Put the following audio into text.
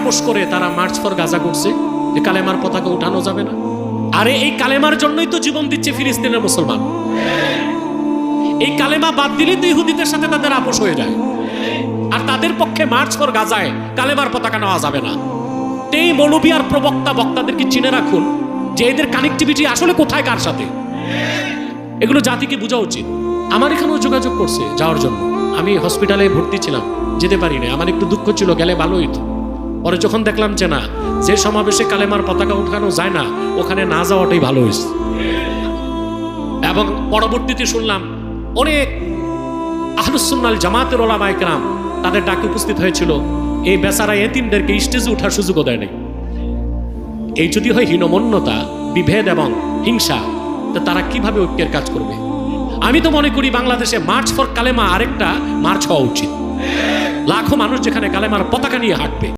আপোষ করে তারা মার্চ ফর গাজা করছে যে কালেমার পতাকা উঠানো যাবে না। আরে এই কালেমার জন্যই তো জীবন দিচ্ছে ফিলিস্তিনের মুসলমান। এই কালেমা বাদ দিলেই তো ইহুদিদের সাথে তাদের আপোষ হয়ে যায়। আর তাদের পক্ষে মার্চ ফর গাজায় কালেমার পতাকা নেওয়া যাবে না। এই মৌলবী আর প্রবক্তা বক্তাদেরকে চিনে রাখুন যে এদের কানেক্টিভিটি আসলে কোথায় কার সাথে। এগুলো জাতিকে বোঝা উচিত। আমার এখানেও যোগাযোগ করছে যাওয়ার জন্য, আমি হসপিটালে ভর্তি ছিলাম, যেতে পারি না। আমার একটু দুঃখ ছিল, গেলে ভালো হইতো। পরে যখন দেখলাম যে না, যে সমাবেশে কালেমার পতাকা উঠানো যায় না ওখানে না যাওয়াটাই ভালো হয়েছে। এবং পরবর্তীতে শুনলাম অনেক আহলুস সুন্নাহ জামাতের উলামায়ে কেরাম তাদের ডাকে উপস্থিত হয়েছিল। এই বেচারা এতিমদেরকে স্টেজে ওঠার সুযোগও দেয় নাই। এই যদি হয় হীনমন্যতা, বিভেদ এবং হিংসা, তো তারা কিভাবে ঐক্যের কাজ করবে? আমি তো মনে করি বাংলাদেশে মার্চ ফর কালেমা আরেকটা মার্চ হওয়া উচিত। লাখো মানুষ যেখানে কালেমার পতাকা নিয়ে হাঁটবে।